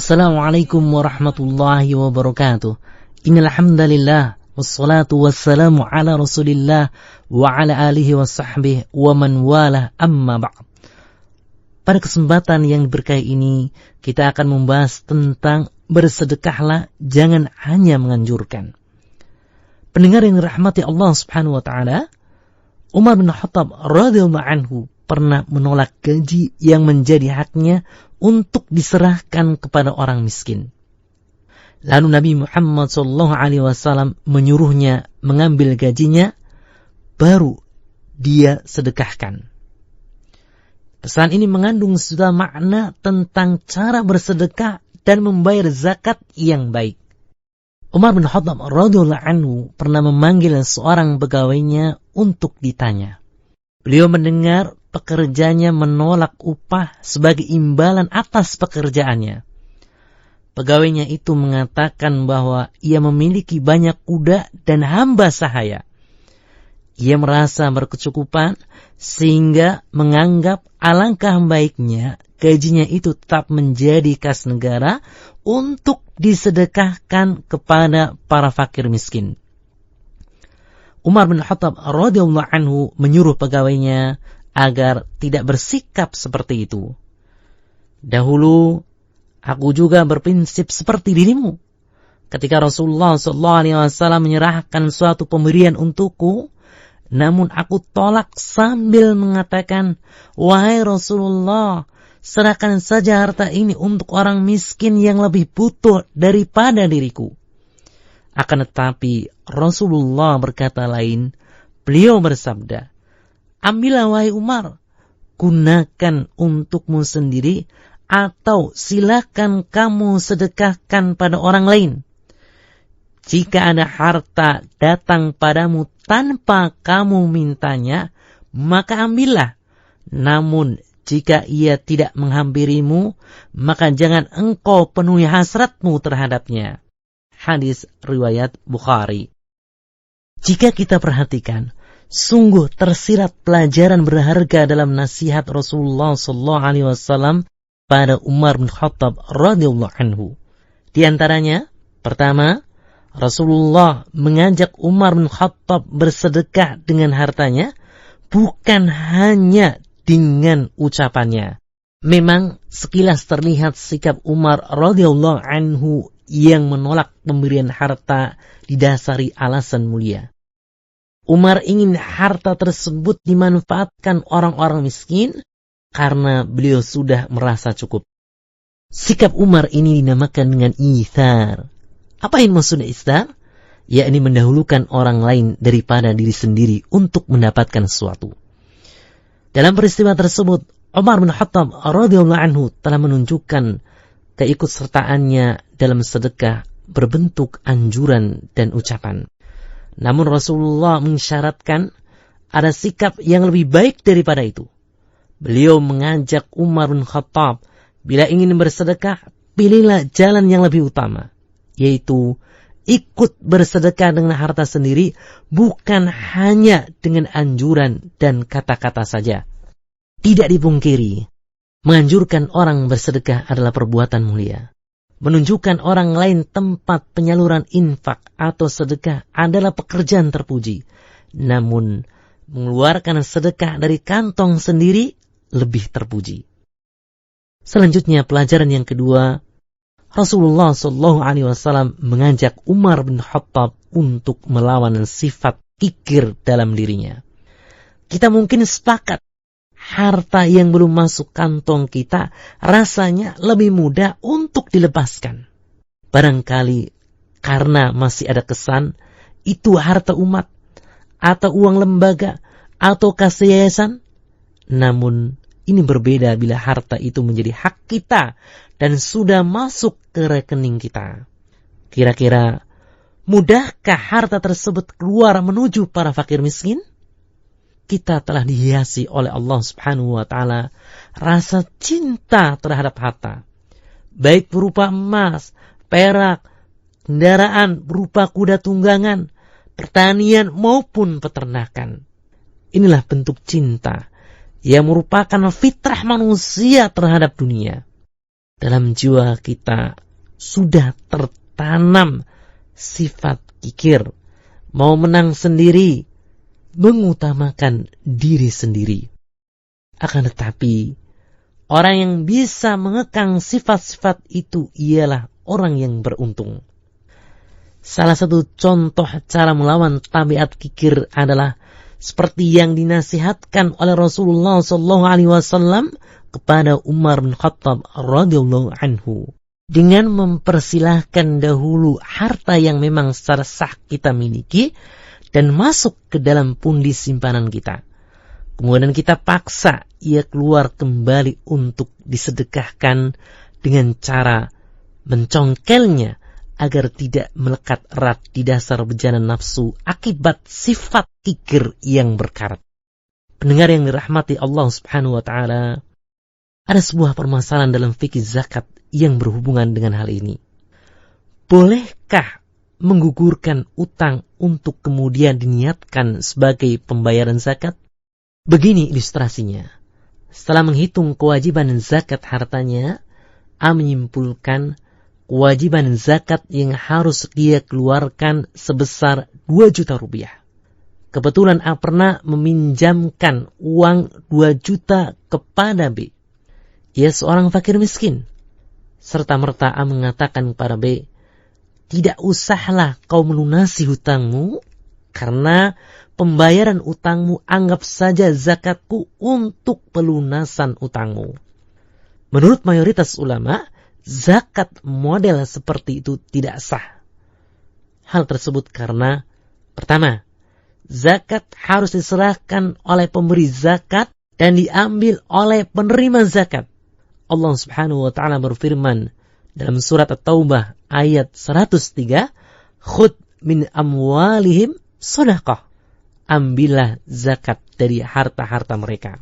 Assalamualaikum warahmatullahi wabarakatuh. Innal hamdalillah wassalatu wassalamu ala Rasulillah wa ala alihi wa sahbihi wa man walah, amma ba'd. Pada kesempatan yang berkahi ini kita akan membahas tentang bersedekahlah, jangan hanya menganjurkan. Pendengar yang dirahmati Allah Subhanahu wa taala, Umar bin Khattab radhiyallahu anhu pernah menolak gaji yang menjadi haknya untuk diserahkan kepada orang miskin. Lalu Nabi Muhammad SAW menyuruhnya mengambil gajinya, baru dia sedekahkan. Pesan ini mengandung sudah makna tentang cara bersedekah dan membayar zakat yang baik. Umar bin Khattab radhiyallahu anhu pernah memanggil seorang pegawainya untuk ditanya. Beliau mendengar pekerjanya menolak upah sebagai imbalan atas pekerjaannya. Pegawainya itu mengatakan bahwa ia memiliki banyak kuda dan hamba sahaya. Ia merasa berkecukupan sehingga menganggap alangkah baiknya gajinya itu tetap menjadi kas negara untuk disedekahkan kepada para fakir miskin. Umar bin Khattab radhiyallahu anhu menyuruh pegawainya agar tidak bersikap seperti itu. Dahulu aku juga berprinsip seperti dirimu. Ketika Rasulullah SAW menyerahkan suatu pemberian untukku, namun aku tolak sambil mengatakan, "Wahai Rasulullah, serahkan saja harta ini untuk orang miskin yang lebih butuh daripada diriku." Akan tetapi Rasulullah berkata lain. Beliau bersabda, "Ambillah wahai Umar, gunakan untukmu sendiri atau silakan kamu sedekahkan pada orang lain. Jika ada harta datang padamu tanpa kamu mintanya, maka ambillah. Namun jika ia tidak menghampirimu, maka jangan engkau penuhi hasratmu terhadapnya." Hadis riwayat Bukhari. Jika kita perhatikan, sungguh tersirat pelajaran berharga dalam nasihat Rasulullah SAW pada Umar bin Khattab radhiyallahu anhu. Di antaranya, pertama, Rasulullah mengajak Umar bin Khattab bersedekah dengan hartanya, bukan hanya dengan ucapannya. Memang sekilas terlihat sikap Umar radhiyallahu anhu yang menolak pemberian harta didasari alasan mulia. Umar ingin harta tersebut dimanfaatkan orang-orang miskin karena beliau sudah merasa cukup. Sikap Umar ini dinamakan dengan ithar. Apa yang maksudnya ithar? Yakni mendahulukan orang lain daripada diri sendiri untuk mendapatkan sesuatu. Dalam peristiwa tersebut, Umar bin Khattab radhiyallahu anhu telah menunjukkan keikutsertaannya dalam sedekah berbentuk anjuran dan ucapan. Namun Rasulullah mensyaratkan ada sikap yang lebih baik daripada itu. Beliau mengajak Umar bin Khattab, bila ingin bersedekah, pilihlah jalan yang lebih utama, yaitu ikut bersedekah dengan harta sendiri, bukan hanya dengan anjuran dan kata-kata saja. Tidak dipungkiri, menganjurkan orang bersedekah adalah perbuatan mulia. Menunjukkan orang lain tempat penyaluran infak atau sedekah adalah pekerjaan terpuji. Namun, mengeluarkan sedekah dari kantong sendiri lebih terpuji. Selanjutnya, pelajaran yang kedua, Rasulullah SAW mengajak Umar bin Khattab untuk melawan sifat kikir dalam dirinya. Kita mungkin sepakat, harta yang belum masuk kantong kita rasanya lebih mudah untuk dilepaskan. Barangkali karena masih ada kesan itu harta umat atau uang lembaga atau kas yayasan. Namun ini berbeda bila harta itu menjadi hak kita dan sudah masuk ke rekening kita. Kira-kira mudahkah harta tersebut keluar menuju para fakir miskin? Kita telah dihiasi oleh Allah Subhanahu wa taala rasa cinta terhadap harta, baik berupa emas, perak, kendaraan berupa kuda tunggangan, pertanian maupun peternakan. Inilah bentuk cinta yang merupakan fitrah manusia terhadap dunia. dalam jiwa kita sudah tertanam sifat kikir, mau menang sendiri, mengutamakan diri sendiri. Akan tetapi, orang yang bisa mengekang sifat-sifat itu ialah orang yang beruntung. Salah satu contoh cara melawan tabiat kikir adalah seperti yang dinasihatkan oleh Rasulullah SAW kepada Umar bin Khattab radhiyallahu anhu, dengan mempersilahkan dahulu harta yang memang secara sah kita miliki dan masuk ke dalam pundi simpanan kita. Kemudian kita paksa ia keluar kembali untuk disedekahkan dengan cara mencongkelnya agar tidak melekat erat di dasar bejana nafsu akibat sifat kikir yang berkarat. Pendengar yang dirahmati Allah Subhanahu wa taala, ada sebuah permasalahan dalam fikih zakat yang berhubungan dengan hal ini. Bolehkah menggugurkan utang untuk kemudian diniatkan sebagai pembayaran zakat? Begini ilustrasinya. Setelah menghitung kewajiban zakat hartanya, A menyimpulkan kewajiban zakat yang harus dia keluarkan sebesar 2 juta rupiah. Kebetulan A pernah meminjamkan uang 2 juta kepada B. Ia seorang fakir miskin. Serta-merta A mengatakan kepada B, tidak usahlah kau melunasi hutangmu, karena pembayaran utangmu anggap saja zakatku untuk pelunasan utangmu. Menurut mayoritas ulama, zakat model seperti itu tidak sah. Hal tersebut karena, pertama, zakat harus diserahkan oleh pemberi zakat dan diambil oleh penerima zakat. Allah Subhanahu wa taala berfirman dalam surat At-Taubah ayat 103, "Khudh min amwalihim shadaqah." Ambillah zakat dari harta-harta mereka.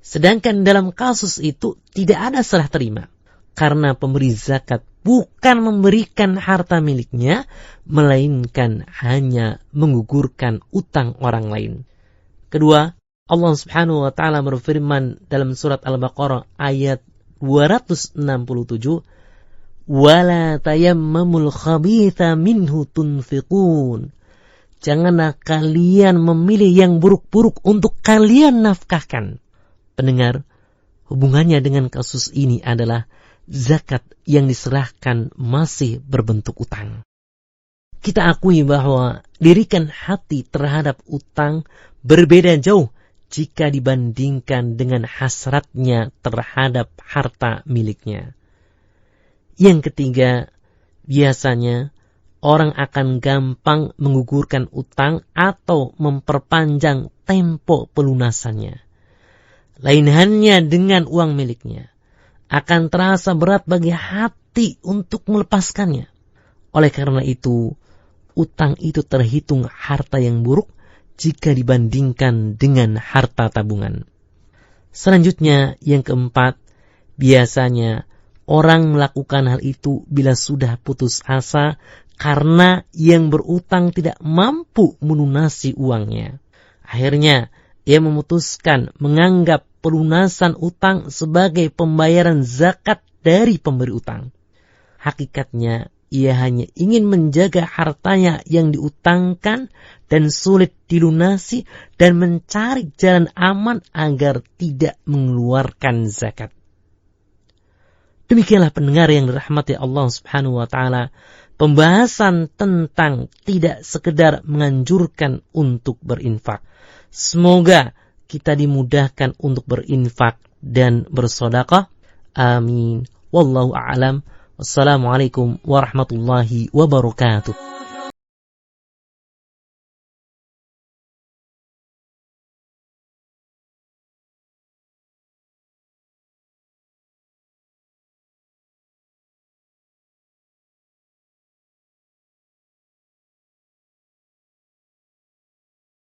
Sedangkan dalam kasus itu tidak ada serah terima, karena pemberi zakat bukan memberikan harta miliknya, melainkan hanya menggugurkan utang orang lain. Kedua, Allah Subhanahu wa taala berfirman dalam surat Al-Baqarah ayat 267, "Wala tayammamul khabitha minhu tunfiqun." Janganlah kalian memilih yang buruk-buruk untuk kalian nafkahkan. Pendengar, hubungannya dengan kasus ini adalah zakat yang diserahkan masih berbentuk utang. Kita akui bahwa lirikan hati terhadap utang berbeda jauh jika dibandingkan dengan hasratnya terhadap harta miliknya. Yang ketiga, biasanya orang akan gampang menggugurkan utang atau memperpanjang tempo pelunasannya. Lain halnya dengan uang miliknya. Akan terasa berat bagi hati untuk melepaskannya. Oleh karena itu, utang itu terhitung harta yang buruk jika dibandingkan dengan harta tabungan. Selanjutnya, yang keempat, biasanya orang melakukan hal itu bila sudah putus asa karena yang berutang tidak mampu melunasi uangnya. Akhirnya, ia memutuskan menganggap pelunasan utang sebagai pembayaran zakat dari pemberi utang. Hakikatnya, ia hanya ingin menjaga hartanya yang diutangkan dan sulit dilunasi dan mencari jalan aman agar tidak mengeluarkan zakat. Demikianlah pendengar yang dirahmati Allah Subhanahu wa taala, pembahasan tentang tidak sekedar menganjurkan untuk berinfak. Semoga kita dimudahkan untuk berinfak dan bersedekah. Amin. Wallahu a'lam. Wassalamualaikum warahmatullahi wabarakatuh.